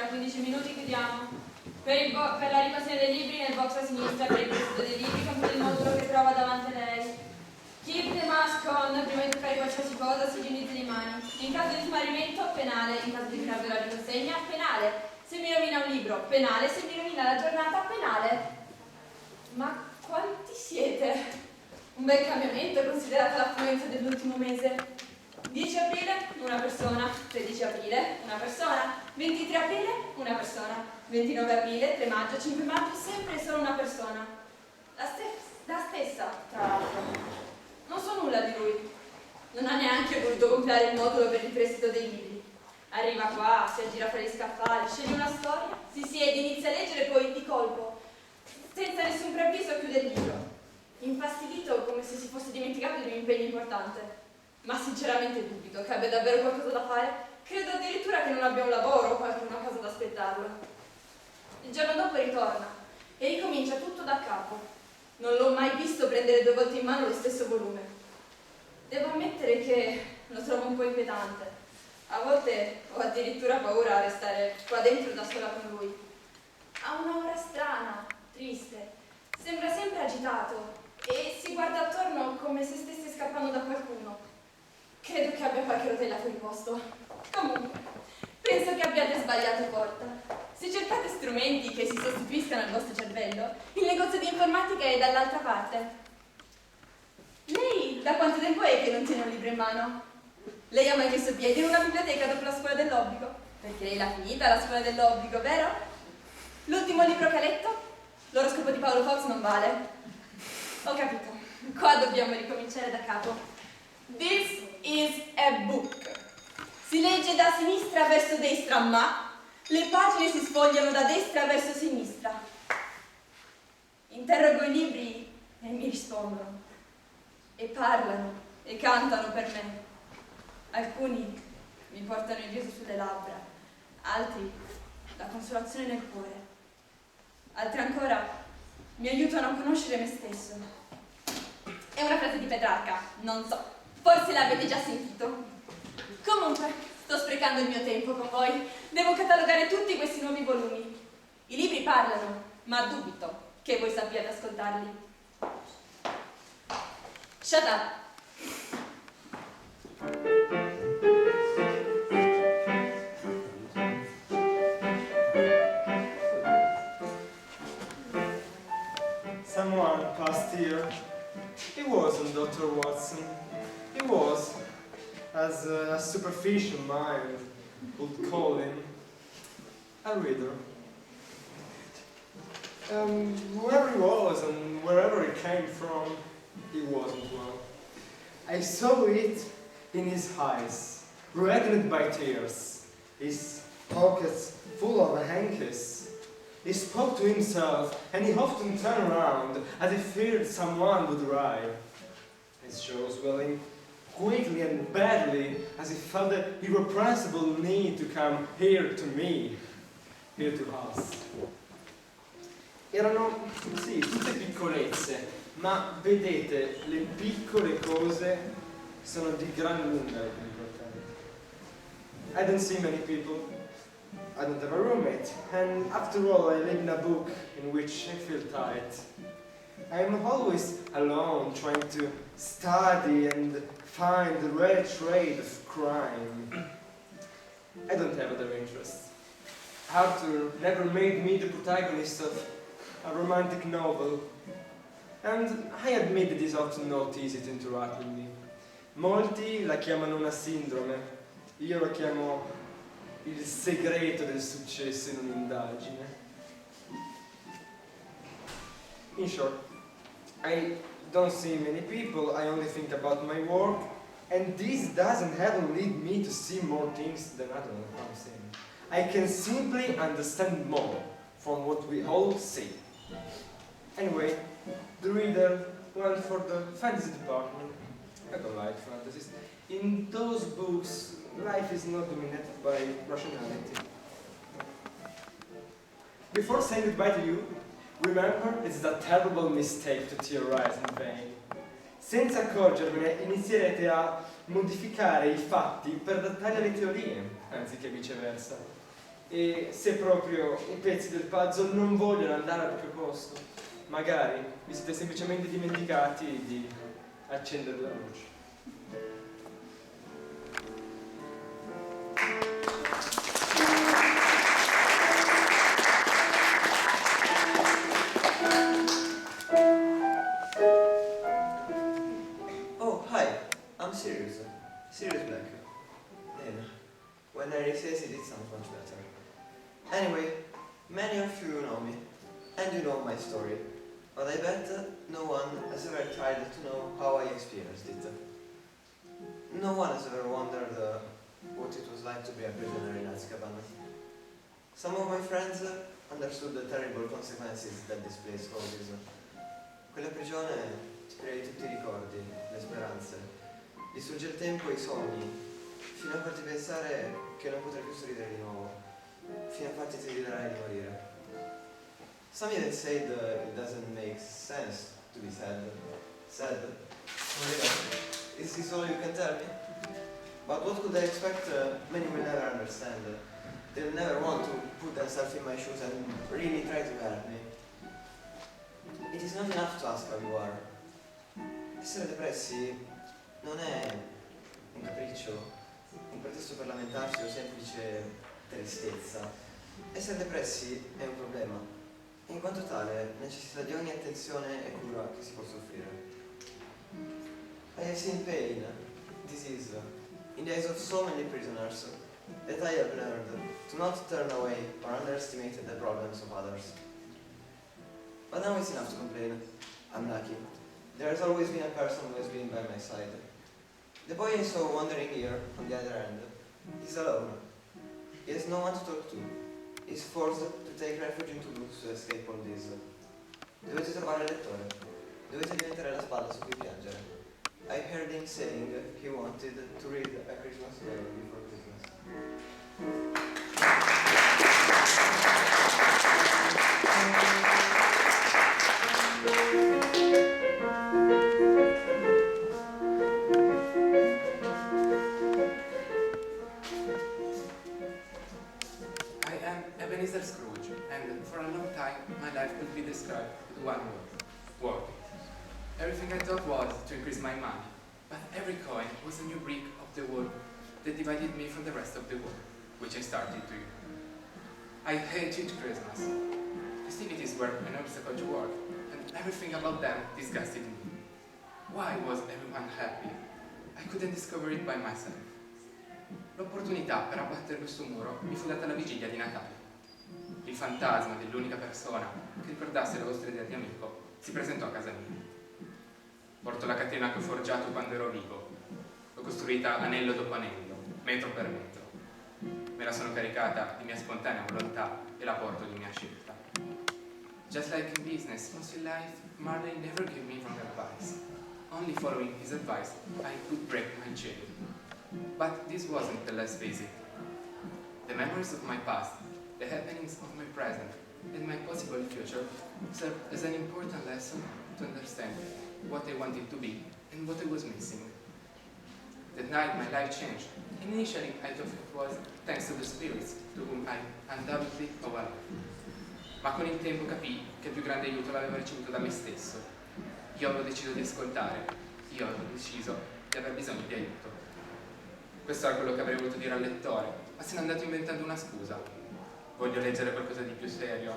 15 minuti chiudiamo. Per la ripassazione dei libri nel box a sinistra per il prestito dei libri completa il modulo che trova davanti a lei. Keep the mask on, prima di toccare qualsiasi cosa si igienizza le mani. In caso di smarrimento, penale. In caso di ritardo della riconsegna, penale. Se mi rovina un libro, penale. Se mi rovina la giornata, penale. Ma quanti siete? Un bel cambiamento considerata l'affluenza dell'ultimo mese. 10 aprile, una persona. 13 aprile, una persona. 23 aprile, una persona. 29 aprile, 3 maggio, 5 maggio, sempre e solo una persona. La stessa, tra l'altro. Non so nulla di lui. Non ha neanche voluto compilare il modulo per il prestito dei libri. Arriva qua, si aggira fra gli scaffali, sceglie una storia, si siede, inizia a leggere e poi di colpo, senza nessun preavviso, chiude il libro. Infastidito, come se si fosse dimenticato di un impegno importante. Ma sinceramente dubito che abbia davvero qualcosa da fare. Credo addirittura che non abbia un lavoro o qualcuna cosa da aspettarlo. Il giorno dopo ritorna e ricomincia tutto da capo. Non l'ho mai visto prendere 2 volte in mano lo stesso volume. Devo ammettere che lo trovo un po' inquietante. A volte ho addirittura paura a restare qua dentro da sola con lui. Ha un'aura strana, triste. Sembra sempre agitato e si guarda attorno come se stesse scappando da qualcuno. Credo che abbia qualche rotella fuori posto. Comunque, penso che abbiate sbagliato porta. Se cercate strumenti che si sostituiscano al vostro cervello, il negozio di informatica è dall'altra parte. Lei da quanto tempo è che non tiene un libro in mano? Lei ha mai messo piede in una biblioteca dopo la scuola dell'obbligo? Perché lei l'ha finita la scuola dell'obbligo, vero? L'ultimo libro che ha letto? L'oroscopo di Paolo Fox non vale. Ho capito. Qua dobbiamo ricominciare da capo. This is a book. Si legge da sinistra verso destra, ma le pagine si sfogliano da destra verso sinistra. Interrogo i libri e mi rispondono. E parlano e cantano per me. Alcuni mi portano il riso sulle labbra, altri la consolazione nel cuore. Altri ancora mi aiutano a conoscere me stesso. È una frase di Petrarca, non so, forse l'avete già sentito. Comunque, sto sprecando il mio tempo con voi. Devo catalogare tutti questi nuovi volumi. I libri parlano, ma dubito che voi sappiate ascoltarli. Shut up! Someone passed here. It wasn't Dr. Watson. It was, as a superficial mind would call him, a reader. Whoever he was and wherever he came from, he wasn't well. I saw it in his eyes, reddened by tears, his pockets full of hankies. He spoke to himself, and he often turned around as he feared someone would arrive. His jaw was swelling quickly and badly as he felt the irrepressible need to come here to me, here to us. Erano, sì, tutte piccolezze, ma vedete, le piccole cose sono di gran lunga le più importanti. I don't see many people. I don't have a roommate, and after all I live in a book in which I feel tight. I am always alone, trying to study and find the rare trade of crime. I don't have other interests. Arthur never made me the protagonist of a romantic novel, and I admit it is often not easy to interact with me. Molti la chiamano una sindrome, io la chiamo il segreto del successo in un'indagine. In short, I don't see many people, I only think about my work, and this doesn't have to lead me to see more things than I don't know what I'm saying. I can simply understand more from what we all see. Anyway, the reader went for the fantasy department. I don't like fantasies. In those books, life is not dominated by rationality. Before saying goodbye to you, remember it's a terrible mistake to theorize in vain. Senza accorgervene inizierete a modificare i fatti per adattare le teorie, anziché viceversa. E se proprio i pezzi del puzzle non vogliono andare al proprio posto, magari vi siete semplicemente dimenticati di accendere la luce. Oh, hi. I'm Sirius. Sirius Black. Then, when Harry says it sounds much better. Anyway, many of you know me, and you know my story. But I bet no one has ever tried to know how I experienced it. No one has ever wondered what it was like to be a prisoner in Azkaban. Some of my friends understood the terrible consequences that this place causes. Quella prigione ti priva di tutti i ricordi, le speranze, distrugge il tempo e i sogni, fino a farti pensare che non potrai più sorridere di nuovo, fino a farti desiderare di morire. Some even said it doesn't make sense to be sad. Sad? Is this all you can tell me? But what could I expect? Many will never understand. They'll never want to put themselves in my shoes and really try to help me. It is not enough to ask how you are. Essere depressi non è un capriccio, un pretesto per lamentarsi o semplice tristezza. Essere depressi è un problema e in quanto tale necessita di ogni attenzione e cura che si possa offrire. I have seen pain, disease, in the eyes of so many prisoners that I have learned to not turn away or underestimate the problems of others. But now it's enough to complain. I'm lucky. There has always been a person who has been by my side. The boy I saw wandering here, on the other end, is alone. He has no one to talk to. He's forced to take refuge into books to escape all this. Dovete trovare il lettore. Dovete diventare la spalla su cui piangere. I heard him saying he wanted to read A Christmas Carol before Christmas. Described with one word: work. Everything I thought was to increase my money, but every coin was a new brick of the wall that divided me from the rest of the world, which I started to use. I hated Christmas. Festivities were an obstacle to work, and everything about them disgusted me. Why was everyone happy? I couldn't discover it by myself. L'opportunità per abbattere questo muro mi fu data alla vigilia di Natale. Il fantasma dell'unica persona che ricordasse la vostra idea di amico si presentò a casa mia. Porto la catena che ho forgiato quando ero vivo. L'ho costruita anello dopo anello, metro per metro. Me la sono caricata di mia spontanea volontà e la porto di mia scelta. Just like in business, once in life, Marley never gave me wrong advice. Only following his advice, I could break my chain. But this wasn't the last visit. The memories of my past, the happenings of my present, and my possible future serve as an important lesson to understand what I wanted to be and what I was missing. That night my life changed, and initially I thought it was thanks to the spirits to whom I undoubtedly owe a life. Ma con il tempo capii che il più grande aiuto l'avevo ricevuto da me stesso. Io avevo deciso di ascoltare, io avevo deciso di aver bisogno di aiuto. Questo era quello che avrei voluto dire al lettore, ma se ne è andato inventando una scusa. Voglio leggere qualcosa di più serio.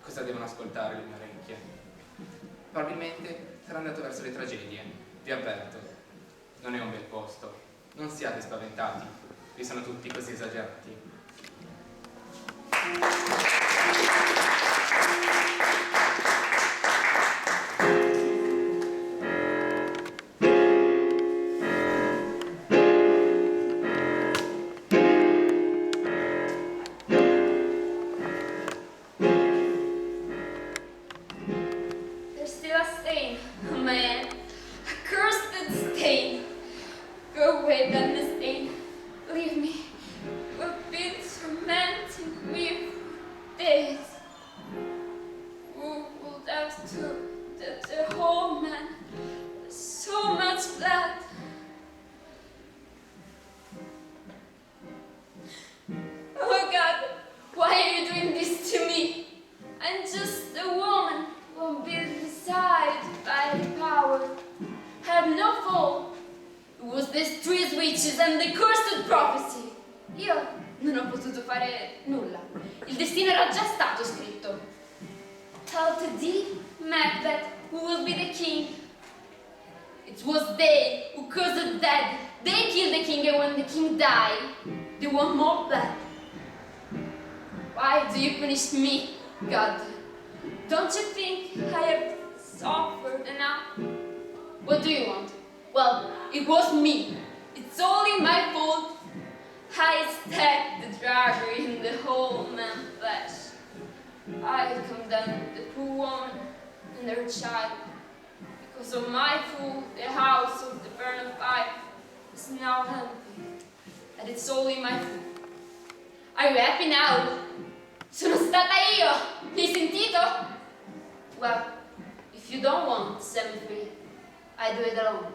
Cosa devono ascoltare le mie orecchie? Probabilmente sarà andato verso le tragedie. Vi avverto, non è un bel posto. Non siate spaventati, vi sono tutti così esagerati. Why are you doing this to me? I'm just a woman who be decided by the power. I have no fault. It was the street witches and the cursed prophecy. Io non ho potuto fare nulla. Il destino era già stato scritto. Tell to thee, Macbeth, who will be the king. It was they who caused the dead. They killed the king, and when the king died, they want more blood. Why do you punish me, God? Don't you think I have suffered enough? What do you want? Well, it was me. It's only my fault. I stabbed the dragon in the whole man's flesh. I condemned the poor woman and her child. Because of my fool, the house of the burning fire is now empty. And it's only my fault. Are you happy now? Sono stata io! Mi hai sentito? Well, if you don't want to set me free, I do it alone.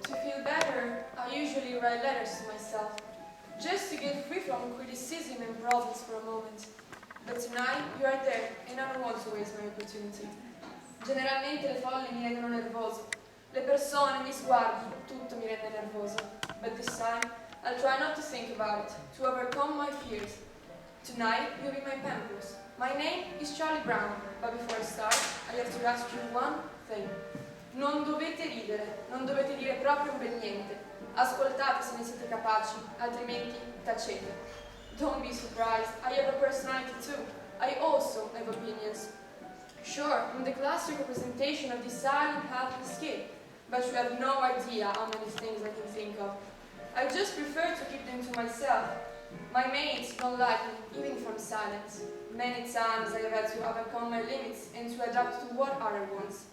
To feel better, I usually write letters to myself, just to get free from criticism and problems for a moment. But tonight, you are there, and I don't want to waste my opportunity. Generalmente le folle mi rendono nervoso. Le persone, gli sguardi, tutto mi rende nervoso. But this time, I'll try not to think about it, to overcome my fears. Tonight, you'll be my pampers. My name is Charlie Brown, but before I start, I have to ask you one thing. Non dovete ridere, non dovete dire proprio un bel niente. Ascoltate se ne siete capaci, altrimenti tacete. Don't be surprised, I have a personality too. I also have opinions. Sure, I'm the classical representation of the silent, helpless kid, but you have no idea how many things I can think of. I just prefer to keep them to myself. My mates don't like me, even from silence. Many times I have had to overcome my limits and to adapt to what other wants.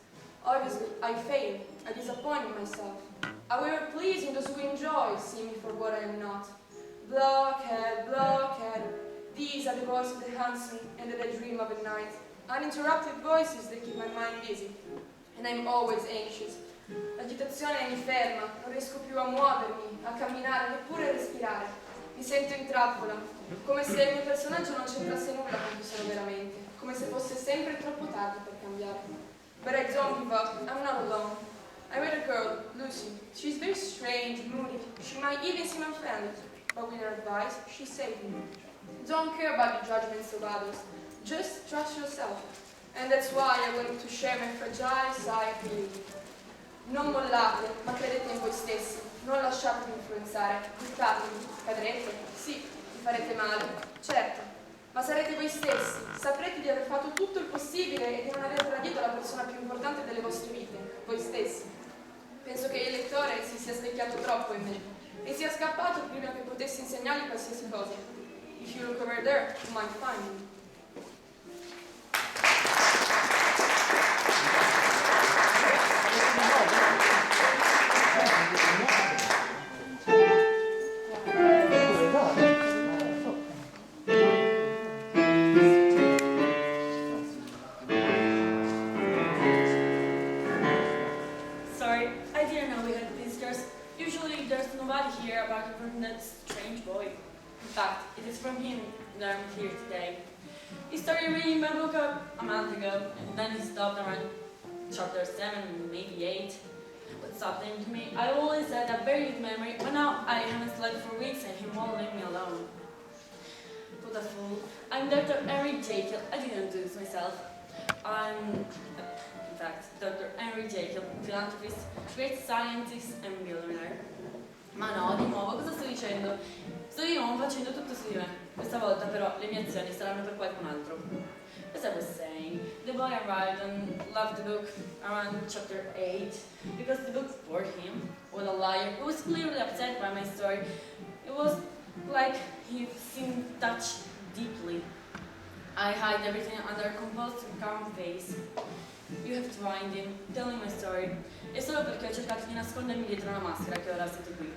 Obviously, I fail. I disappoint myself. However, pleasing those who enjoy seeing me for what I am not. Blockhead, blockhead. These are the voices that haunt me and that I dream of at night. Uninterrupted voices that keep my mind busy. And I'm always anxious. L'agitazione mi ferma, non riesco più a muovermi, a camminare, neppure a respirare. Mi sento in trappola, come se il mio personaggio non c'entrasse nulla con chi sono veramente, come se fosse sempre troppo tardi per cambiare. But I don't give up, I'm not alone. I met a girl, Lucy. She's very strange, moody. She might even seem unfriendly, but with her advice, she saved me. Don't care about the judgments of others. Just trust yourself. And that's why I wanted to share my fragile side with you. Non mollate, ma credete in voi stessi. Non lasciatevi influenzare. Buttatevi. Cadrete? Sì. Vi farete male? Certo. Ma sarete voi stessi. Saprete di aver fatto tutto il possibile e di non aver tradito la persona più importante delle vostre vite. Voi stessi. Penso che il lettore si sia specchiato troppo in me e sia scappato prima che potessi insegnargli qualsiasi cosa. If you look over there, you might find me. Sorry, I didn't know we had visitors. Usually there's nobody here apart from that strange boy. In fact, it is from him that I'm here today. He started reading my book a month ago, and then he stopped around chapter 7, maybe 8. What's happening to me? I always had a very good memory, but now I haven't slept for weeks and he won't leave me alone. What a fool. I'm Dr. Henry Jekyll. I didn't do this myself. I'm, in fact, Dr. Henry Jekyll, philanthropist, great scientist and billionaire. Ma no, di nuovo, cosa sto dicendo? Sto di nuovo facendo tutto su di me. Questa volta però le mie azioni saranno per qualcun altro. As I was saying, the boy arrived and left the book around chapter 8 because the book bored him. What a liar. He was clearly upset by my story. It was like he seemed touched deeply. I hide everything under a composed and calm face. You have to find him, telling my story. È solo perché ho cercato di nascondermi dietro una maschera che ora siete qui.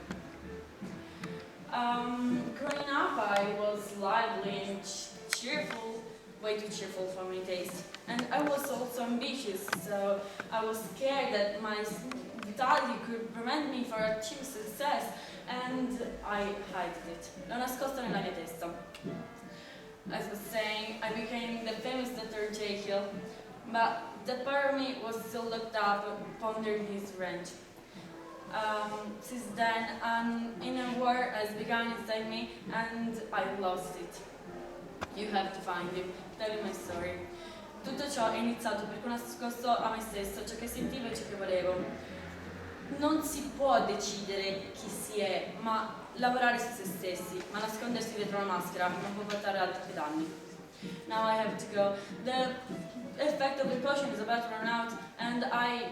Growing up, I was lively and cheerful, way too cheerful for my taste. And I was also ambitious, so I was scared that my vitality could prevent me from achieving success, and I hid it. L'ho nascosto nella mia testa. As I was saying, I became the famous Dr. Jekyll, but that part of me was still locked up, pondering his range. Since then, an inner war has begun inside me, and I lost it. You have to find him. Tell him my story. Tutto ciò è iniziato perché ho nascosto a me stesso ciò che sentivo e ciò che volevo. Non si può decidere chi si è, ma lavorare su se stessi, ma nascondersi dietro una maschera non può portare altro che danni. Now I have to go. The effect of the potion is about to run out, and I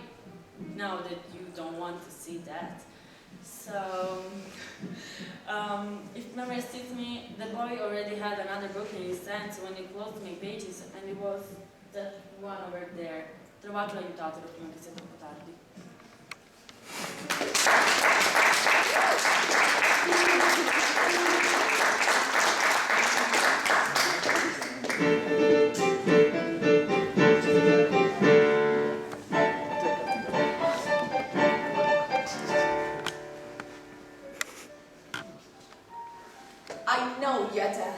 know that you don't want to see that. So, if memory serves me, the boy already had another book in his hands when he closed my pages, and it was that one over there. Trovatelo, aiutatelo prima che sia troppo tardi. I know, Yetta.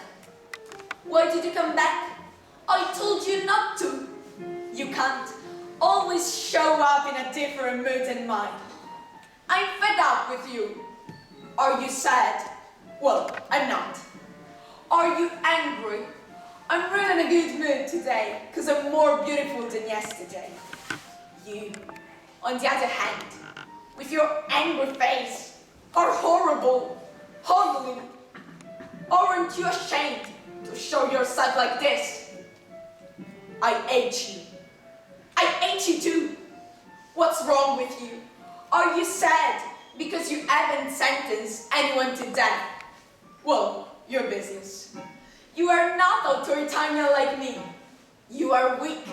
Why did you come back? I told you not to. You can't always show up in a different mood than mine. I'm fed up with you. Are you sad? Well, I'm not. Are you angry? I'm really in a good mood today, because I'm more beautiful than yesterday. You, on the other hand, with your angry face, are horrible, ugly. Aren't you ashamed to show yourself like this? I hate you. I hate you too. What's wrong with you? Are you sad because you haven't sentenced anyone to death? Well, your business. You are not authoritarian like me. You are weak.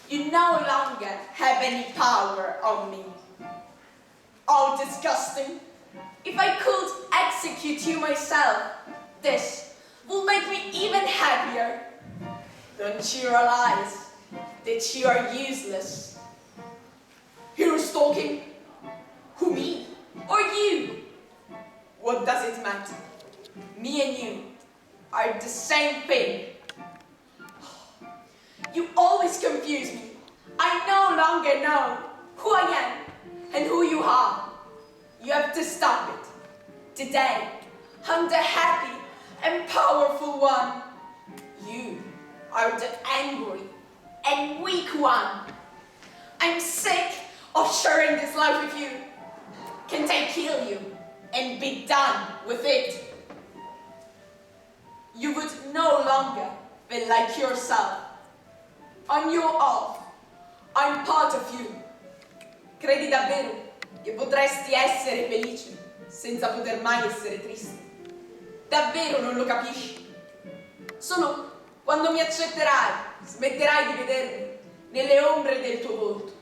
You no longer have any power on me. Oh, disgusting. If I could execute you myself, this will make me even happier. Don't you realize that you are useless? Who's talking? Who, me or you? What does it matter? Me and you are the same thing. You always confuse me. I no longer know who I am and who you are. You have to stop it. Today, I'm the happy and powerful one. You are the angry and weak one. I'm sick of sharing this life with you. Can't I kill you and be done with it? You would no longer be like yourself. I'm your all. I'm part of you. Credi davvero che potresti essere felice senza poter mai essere triste? Davvero non lo capisci? Solo quando mi accetterai, smetterai di vedermi nelle ombre del tuo volto.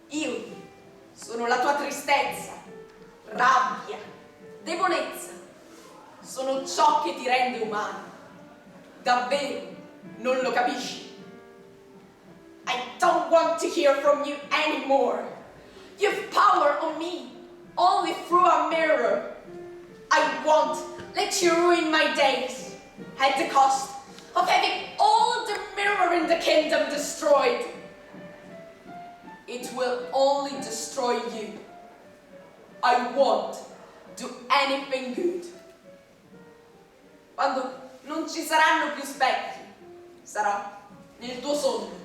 Io sono la tua tristezza, rabbia, debolezza. Sono ciò che ti rende umano. Davvero non lo capisci? I don't want to hear from you anymore. You've power on me only through a mirror. I won't let you ruin my days at the cost of having all the mirror in the kingdom destroyed. It will only destroy you. I won't do anything good. Quando non ci saranno più specchi, sarò nel tuo sogno.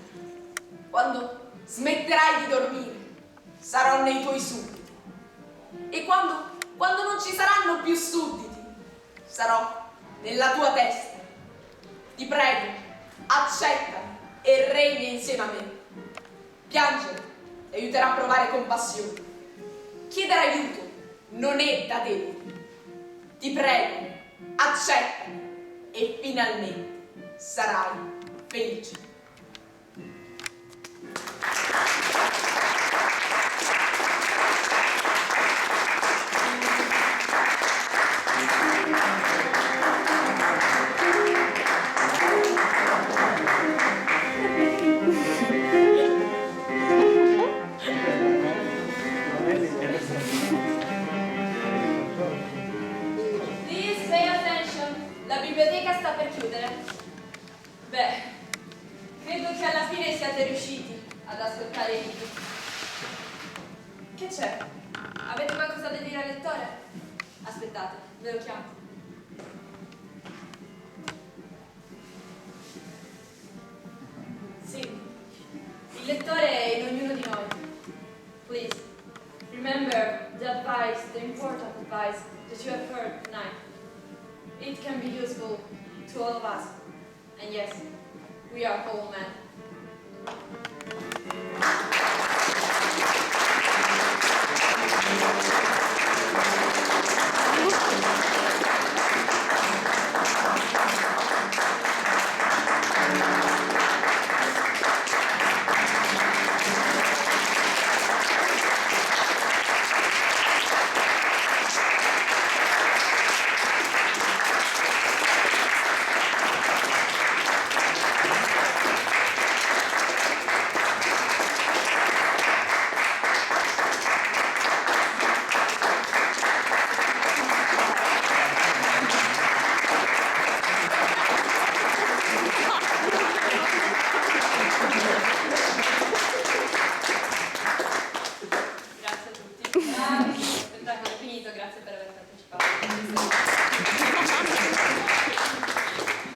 Quando smetterai di dormire, sarò nei tuoi sudditi. E quando non ci saranno più sudditi, sarò nella tua testa. Ti prego, accettami e regna insieme a me. Piangere ti aiuterà a provare compassione. Chiedere aiuto non è da deboli. Ti prego, accettami e finalmente sarai felice. biblioteca sta per chiudere. Beh, credo che alla fine siate riusciti ad ascoltare i libri. Che c'è? Avete qualcosa da dire al lettore? Aspettate, ve lo chiamo. Sì, il lettore è in ognuno di noi. Please, remember the advice, the important advice that you have heard tonight. It can be useful to all of us. And yes, we are whole men.